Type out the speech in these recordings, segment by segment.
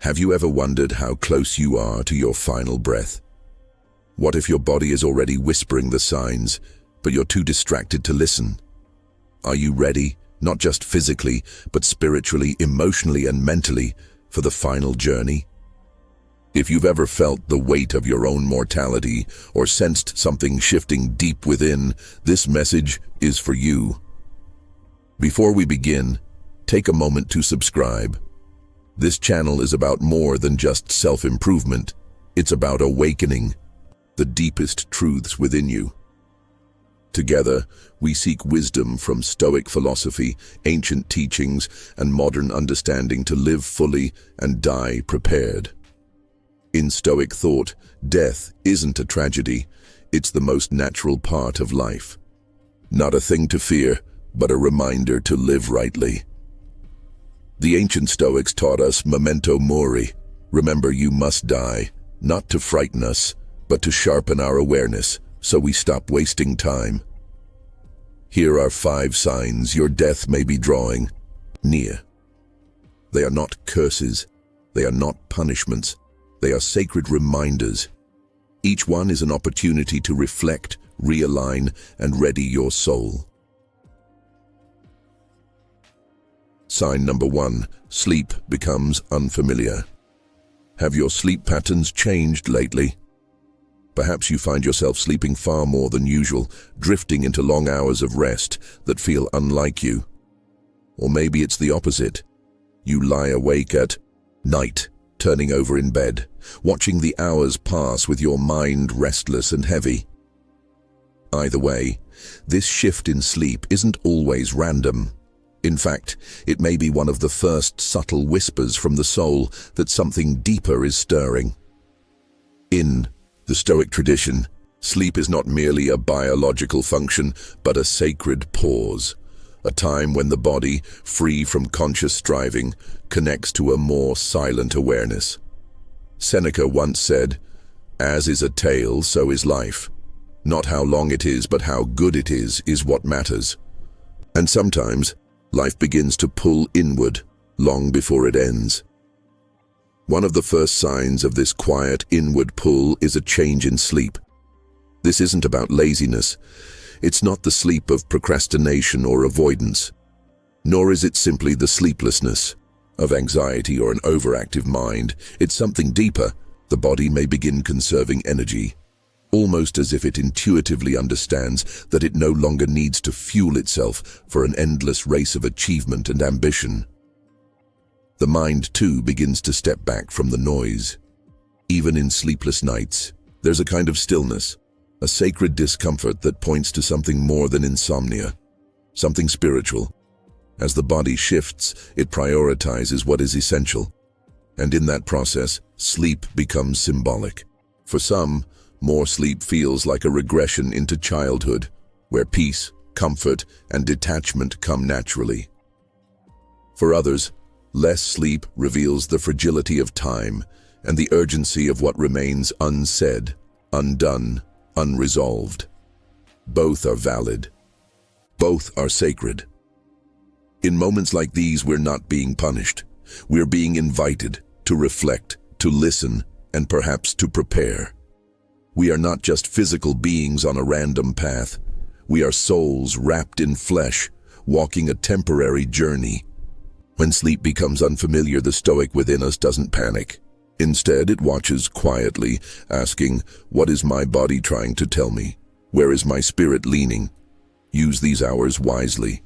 Have you ever wondered how close you are to your final breath? What if your body is already whispering the signs, but you're too distracted to listen? Are you ready, not just physically, but spiritually, emotionally, and mentally, for the final journey? If you've ever felt the weight of your own mortality or sensed something shifting deep within, this message is for you. Before we begin, take a moment to subscribe. This channel is about more than just self-improvement. It's about awakening the deepest truths within you. Together, we seek wisdom from Stoic philosophy, ancient teachings, and modern understanding to live fully and die prepared. In Stoic thought, death isn't a tragedy, it's the most natural part of life. Not a thing to fear, but a reminder to live rightly. The ancient Stoics taught us memento mori, remember you must die, not to frighten us, but to sharpen our awareness, so we stop wasting time. Here are 5 signs your death may be drawing near. They are not curses, they are not punishments, they are sacred reminders. Each one is an opportunity to reflect, realign, and ready your soul. Sign number 1, sleep becomes unfamiliar. Have your sleep patterns changed lately? Perhaps you find yourself sleeping far more than usual, drifting into long hours of rest that feel unlike you. Or maybe it's the opposite. You lie awake at night, turning over in bed, watching the hours pass with your mind restless and heavy. Either way, this shift in sleep isn't always random. In fact, it may be one of the first subtle whispers from the soul that something deeper is stirring. In the Stoic tradition, sleep is not merely a biological function, but a sacred pause, a time when the body, free from conscious striving, connects to a more silent awareness. Seneca once said, "As is a tale, so is life. Not how long it is, but how good it is what matters." And sometimes, life begins to pull inward, long before it ends. One of the first signs of this quiet inward pull is a change in sleep. This isn't about laziness. It's not the sleep of procrastination or avoidance. Nor is it simply the sleeplessness of anxiety or an overactive mind. It's something deeper. The body may begin conserving energy, almost as if it intuitively understands that it no longer needs to fuel itself for an endless race of achievement and ambition. The mind, too, begins to step back from the noise. Even in sleepless nights, there's a kind of stillness, a sacred discomfort that points to something more than insomnia, something spiritual. As the body shifts, it prioritizes what is essential. And in that process, sleep becomes symbolic. For some, more sleep feels like a regression into childhood, where peace, comfort, and detachment come naturally. For others, less sleep reveals the fragility of time and the urgency of what remains unsaid, undone, unresolved. Both are valid. Both are sacred. In moments like these, we're not being punished. We're being invited to reflect, to listen, and perhaps to prepare. We are not just physical beings on a random path. We are souls wrapped in flesh, walking a temporary journey. When sleep becomes unfamiliar, the Stoic within us doesn't panic. Instead, it watches quietly, asking, "What is my body trying to tell me? Where is my spirit leaning?" Use these hours wisely.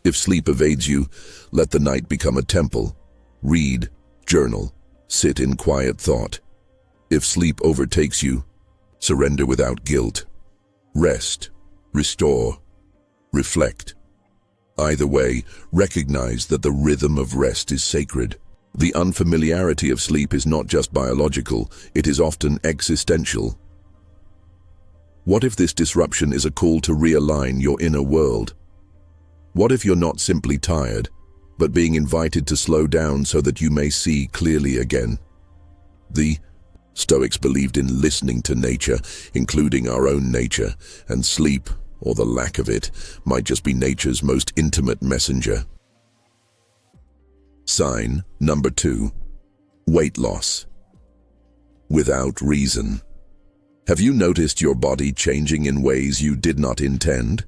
If sleep evades you, let the night become a temple. Read, journal, sit in quiet thought. If sleep overtakes you, surrender without guilt. Rest, restore, reflect. Either way, recognize that the rhythm of rest is sacred. The unfamiliarity of sleep is not just biological, it is often existential. What if this disruption is a call to realign your inner world? What if you're not simply tired, but being invited to slow down so that you may see clearly again? The Stoics believed in listening to nature, including our own nature, and sleep, or the lack of it, might just be nature's most intimate messenger. Sign number 2. Weight loss. Without reason. Have you noticed your body changing in ways you did not intend?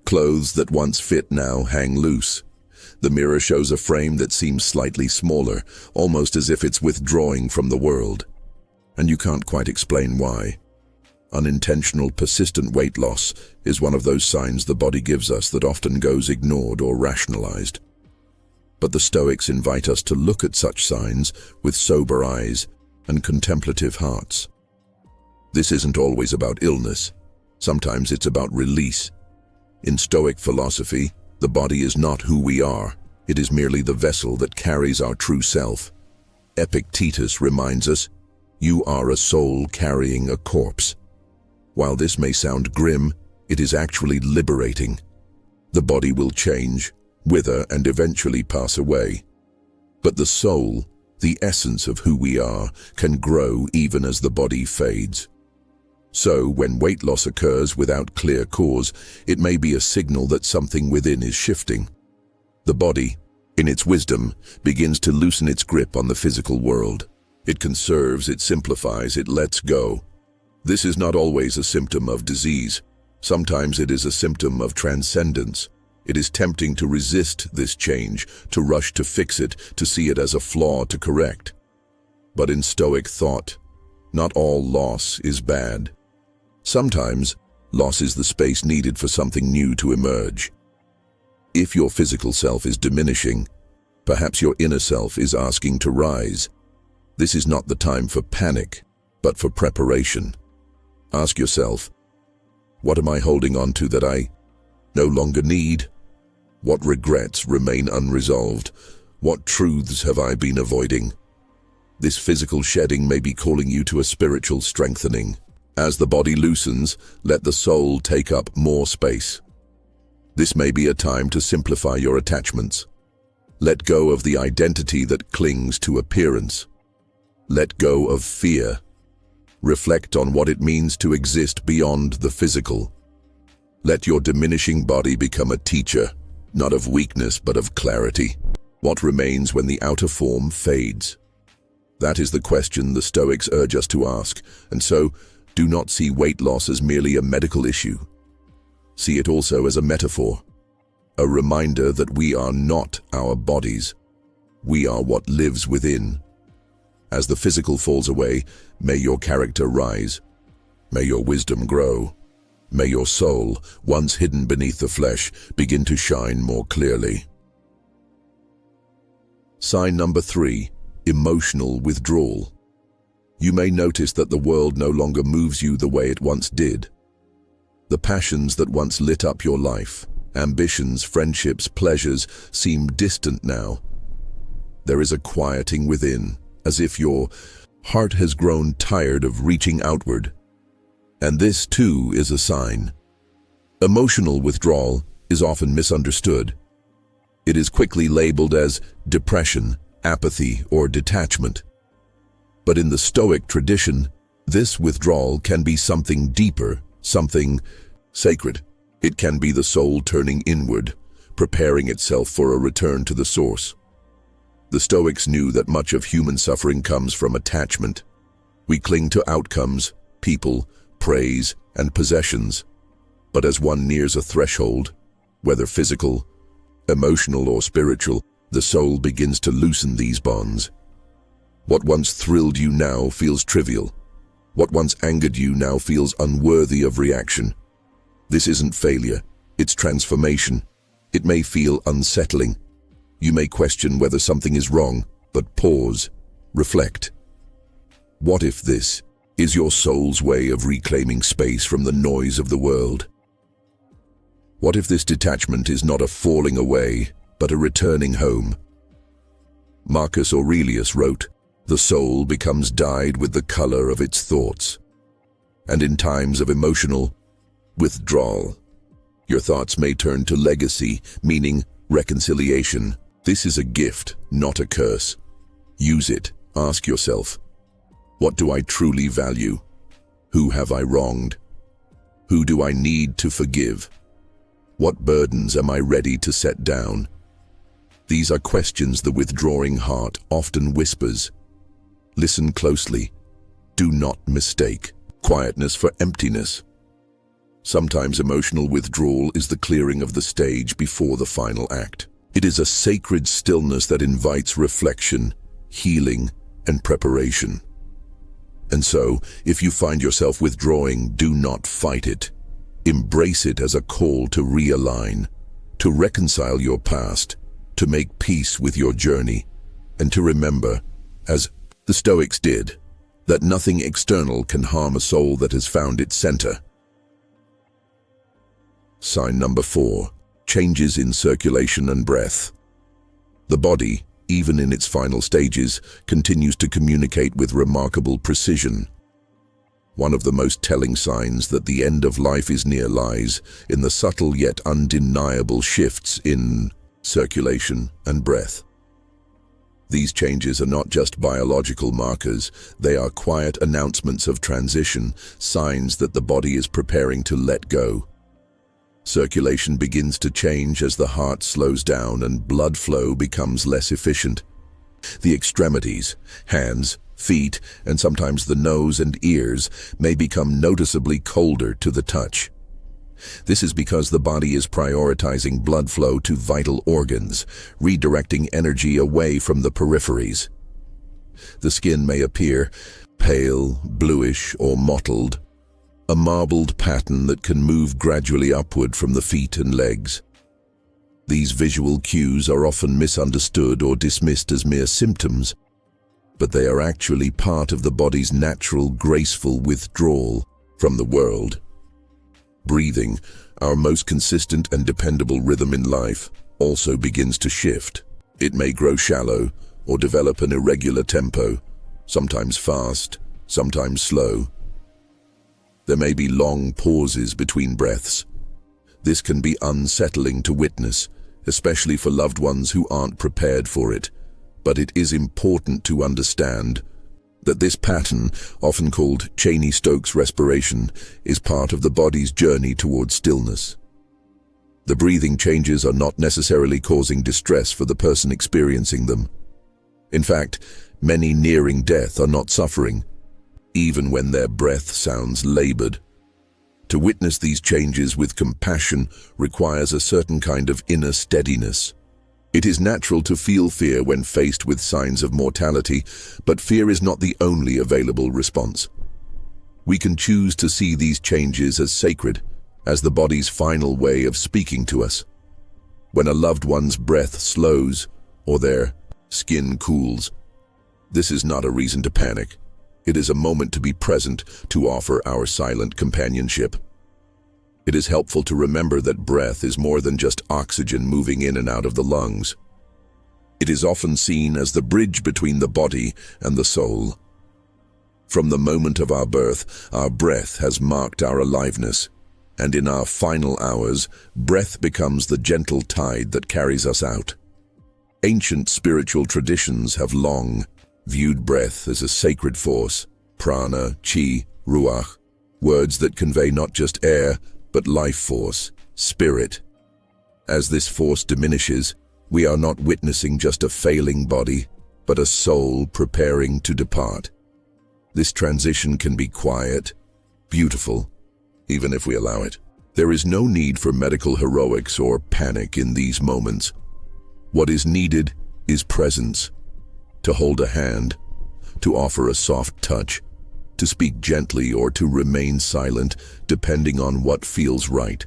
Clothes that once fit now hang loose. The mirror shows a frame that seems slightly smaller, almost as if it's withdrawing from the world. And you can't quite explain why. Unintentional, persistent weight loss is one of those signs the body gives us that often goes ignored or rationalized. But the Stoics invite us to look at such signs with sober eyes and contemplative hearts. This isn't always about illness. Sometimes it's about release. In Stoic philosophy, the body is not who we are. It is merely the vessel that carries our true self. Epictetus reminds us, "You are a soul carrying a corpse." While this may sound grim, it is actually liberating. The body will change, wither, and eventually pass away. But the soul, the essence of who we are, can grow even as the body fades. So, when weight loss occurs without clear cause, it may be a signal that something within is shifting. The body, in its wisdom, begins to loosen its grip on the physical world. It conserves, it simplifies, it lets go. This is not always a symptom of disease. Sometimes it is a symptom of transcendence. It is tempting to resist this change, to rush to fix it, to see it as a flaw to correct. But in Stoic thought, not all loss is bad. Sometimes, loss is the space needed for something new to emerge. If your physical self is diminishing, perhaps your inner self is asking to rise. This is not the time for panic, but for preparation. Ask yourself, what am I holding on to that I no longer need? What regrets remain unresolved? What truths have I been avoiding? This physical shedding may be calling you to a spiritual strengthening. As the body loosens, let the soul take up more space. This may be a time to simplify your attachments. Let go of the identity that clings to appearance. Let go of fear. Reflect on what it means to exist beyond the physical. Let your diminishing body become a teacher, not of weakness but of clarity. What remains when the outer form fades? That is the question the Stoics urge us to ask, and so, do not see weight loss as merely a medical issue. See it also as a metaphor, a reminder that we are not our bodies. We are what lives within. As the physical falls away, may your character rise. May your wisdom grow. May your soul, once hidden beneath the flesh, begin to shine more clearly. Sign number 3, emotional withdrawal. You may notice that the world no longer moves you the way it once did. The passions that once lit up your life, ambitions, friendships, pleasures, seem distant now. There is a quieting within, as if your heart has grown tired of reaching outward. And this, too, is a sign. Emotional withdrawal is often misunderstood. It is quickly labeled as depression, apathy, or detachment. But in the Stoic tradition, this withdrawal can be something deeper, something sacred. It can be the soul turning inward, preparing itself for a return to the source. The Stoics knew that much of human suffering comes from attachment. We cling to outcomes, people, praise, and possessions. But as one nears a threshold, whether physical, emotional, or spiritual, the soul begins to loosen these bonds. What once thrilled you now feels trivial. What once angered you now feels unworthy of reaction. This isn't failure, it's transformation. It may feel unsettling. You may question whether something is wrong, but pause, reflect. What if this is your soul's way of reclaiming space from the noise of the world? What if this detachment is not a falling away, but a returning home? Marcus Aurelius wrote, "The soul becomes dyed with the color of its thoughts." And in times of emotional withdrawal, your thoughts may turn to legacy, meaning reconciliation. This is a gift, not a curse. Use it. Ask yourself, what do I truly value? Who have I wronged? Who do I need to forgive? What burdens am I ready to set down? These are questions the withdrawing heart often whispers. Listen closely. Do not mistake quietness for emptiness. Sometimes emotional withdrawal is the clearing of the stage before the final act. It is a sacred stillness that invites reflection, healing, and preparation. And so, if you find yourself withdrawing, do not fight it. Embrace it as a call to realign, to reconcile your past, to make peace with your journey, and to remember, as the Stoics did, that nothing external can harm a soul that has found its center. Sign number 4. Changes in circulation and breath. The body, even in its final stages, continues to communicate with remarkable precision. One of the most telling signs that the end of life is near lies in the subtle yet undeniable shifts in circulation and breath. These changes are not just biological markers, they are quiet announcements of transition, signs that the body is preparing to let go. Circulation begins to change as the heart slows down and blood flow becomes less efficient. The extremities, hands, feet, and sometimes the nose and ears may become noticeably colder to the touch. This is because the body is prioritizing blood flow to vital organs, redirecting energy away from the peripheries. The skin may appear pale, bluish, or mottled, a marbled pattern that can move gradually upward from the feet and legs. These visual cues are often misunderstood or dismissed as mere symptoms, but they are actually part of the body's natural, graceful withdrawal from the world. Breathing, our most consistent and dependable rhythm in life, also begins to shift. It may grow shallow or develop an irregular tempo, sometimes fast, sometimes slow. There may be long pauses between breaths. This can be unsettling to witness, especially for loved ones who aren't prepared for it. But it is important to understand that this pattern, often called Cheney-Stokes respiration, is part of the body's journey towards stillness. The breathing changes are not necessarily causing distress for the person experiencing them. In fact, many nearing death are not suffering, even when their breath sounds labored. To witness these changes with compassion requires a certain kind of inner steadiness. It is natural to feel fear when faced with signs of mortality, but fear is not the only available response. We can choose to see these changes as sacred, as the body's final way of speaking to us. When a loved one's breath slows or their skin cools, this is not a reason to panic. It is a moment to be present, to offer our silent companionship. It is helpful to remember that breath is more than just oxygen moving in and out of the lungs. It is often seen as the bridge between the body and the soul. From the moment of our birth, our breath has marked our aliveness, and in our final hours, breath becomes the gentle tide that carries us out. Ancient spiritual traditions have long viewed breath as a sacred force, prana, chi, ruach, words that convey not just air, but life force, spirit. As this force diminishes, we are not witnessing just a failing body, but a soul preparing to depart. This transition can be quiet, beautiful, even if we allow it. There is no need for medical heroics or panic in these moments. What is needed is presence. To hold a hand, to offer a soft touch, to speak gently or to remain silent, depending on what feels right.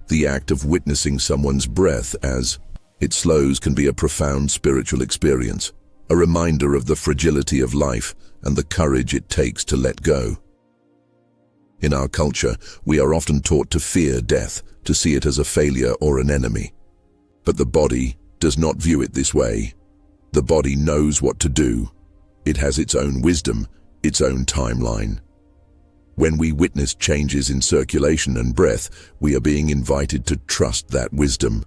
The act of witnessing someone's breath as it slows can be a profound spiritual experience, a reminder of the fragility of life and the courage it takes to let go. In our culture, we are often taught to fear death, to see it as a failure or an enemy. But the body does not view it this way. The body knows what to do. It has its own wisdom, its own timeline. When we witness changes in circulation and breath, we are being invited to trust that wisdom.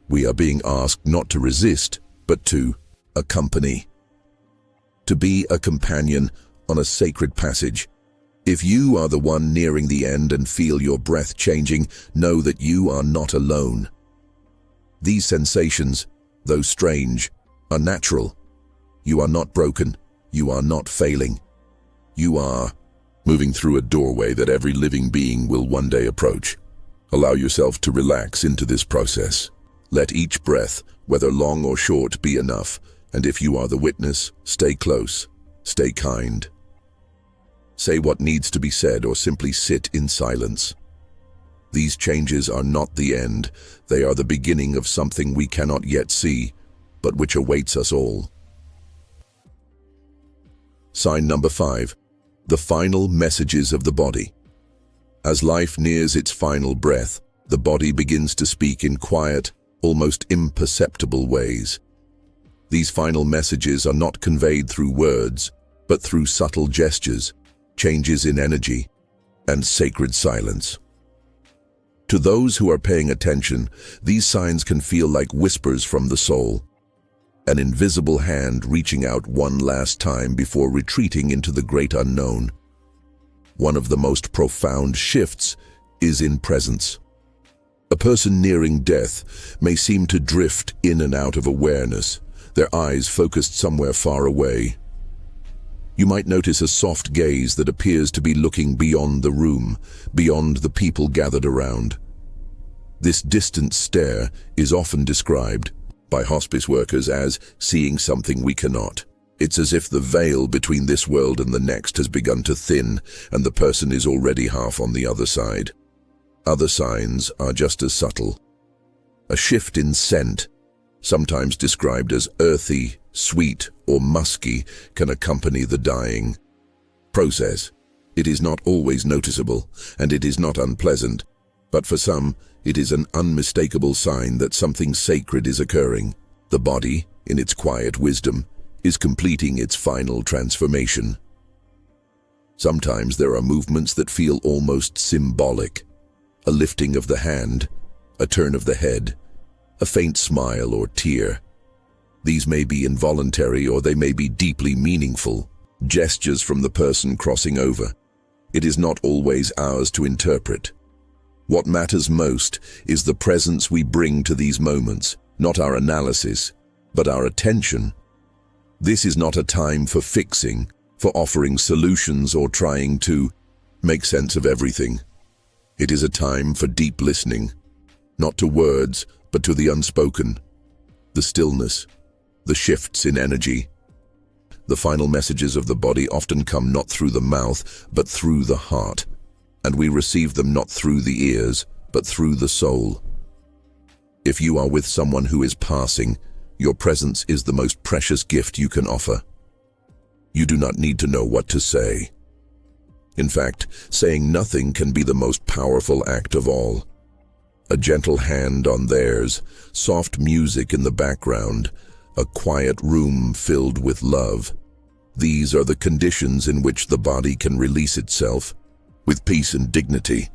We are being asked not to resist, but to accompany. To be a companion on a sacred passage. If you are the one nearing the end and feel your breath changing, know that you are not alone. These sensations, though strange, are natural. You are not broken. You are not failing. You are moving through a doorway that every living being will one day approach. Allow yourself to relax into this process. Let each breath, whether long or short, be enough, and if you are the witness, stay close, stay kind. Say what needs to be said or simply sit in silence. These changes are not the end, they are the beginning of something we cannot yet see, but which awaits us all. Sign number 5. The final messages of the body. As life nears its final breath, the body begins to speak in quiet, almost imperceptible ways. These final messages are not conveyed through words, but through subtle gestures, changes in energy, and sacred silence. To those who are paying attention, these signs can feel like whispers from the soul, an invisible hand reaching out one last time before retreating into the great unknown. One of the most profound shifts is in presence. A person nearing death may seem to drift in and out of awareness, their eyes focused somewhere far away. You might notice a soft gaze that appears to be looking beyond the room, beyond the people gathered around. This distant stare is often described by hospice workers as seeing something we cannot. It's as if the veil between this world and the next has begun to thin, and the person is already half on the other side. Other signs are just as subtle. A shift in scent, sometimes described as earthy, sweet, or musky, can accompany the dying process. It is not always noticeable, and it is not unpleasant, but for some, it is an unmistakable sign that something sacred is occurring. The body, in its quiet wisdom, is completing its final transformation. Sometimes there are movements that feel almost symbolic. A lifting of the hand, a turn of the head, a faint smile or tear. These may be involuntary or they may be deeply meaningful, gestures from the person crossing over. It is not always ours to interpret. What matters most is the presence we bring to these moments, not our analysis, but our attention. This is not a time for fixing, for offering solutions or trying to make sense of everything. It is a time for deep listening, not to words, but to the unspoken, the stillness, the shifts in energy. The final messages of the body often come not through the mouth, but through the heart, and we receive them not through the ears, but through the soul. If you are with someone who is passing, your presence is the most precious gift you can offer. You do not need to know what to say. In fact, saying nothing can be the most powerful act of all. A gentle hand on theirs, soft music in the background, a quiet room filled with love. These are the conditions in which the body can release itself, with peace and dignity.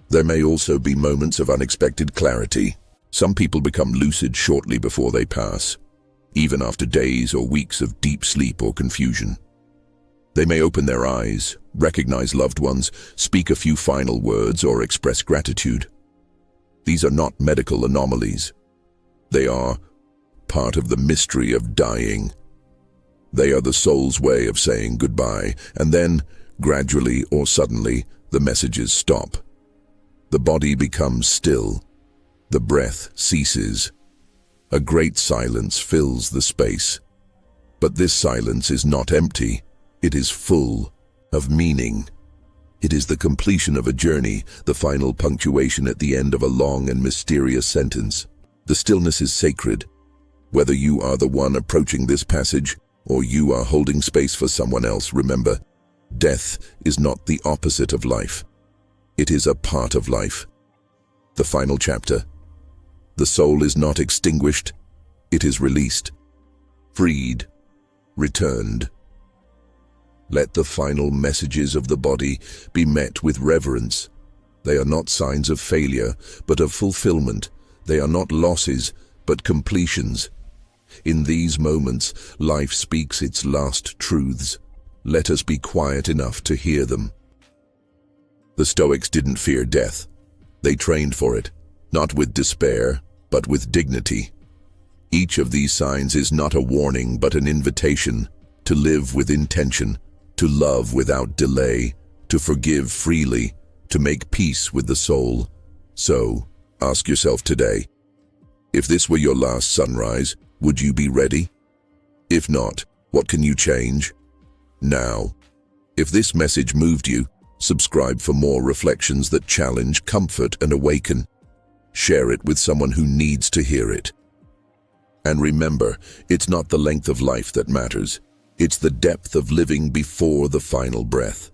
There may also be moments of unexpected clarity. Some people become lucid shortly before they pass, even after days or weeks of deep sleep or confusion. They may open their eyes, recognize loved ones, speak a few final words, or express gratitude. These are not medical anomalies. They are part of the mystery of dying. They are the soul's way of saying goodbye, and then, gradually or suddenly, the messages stop. The body becomes still. The breath ceases. A great silence fills the space. But this silence is not empty. It is full of meaning. It is the completion of a journey, the final punctuation at the end of a long and mysterious sentence. The stillness is sacred. Whether you are the one approaching this passage or you are holding space for someone else, remember, death is not the opposite of life. It is a part of life. The final chapter. The soul is not extinguished. It is released, freed, returned. Let the final messages of the body be met with reverence. They are not signs of failure, but of fulfillment. They are not losses, but completions. In these moments, life speaks its last truths. Let us be quiet enough to hear them. The Stoics didn't fear death. They trained for it, not with despair, but with dignity. Each of these signs is not a warning, but an invitation. to live with intention, to love without delay, to forgive freely, to make peace with the soul. So, ask yourself today, if this were your last sunrise, would you be ready? If not, what can you change? Now. If this message moved you, subscribe for more reflections that challenge, comfort, and awaken. Share it with someone who needs to hear it. And remember, it's not the length of life that matters. It's the depth of living before the final breath.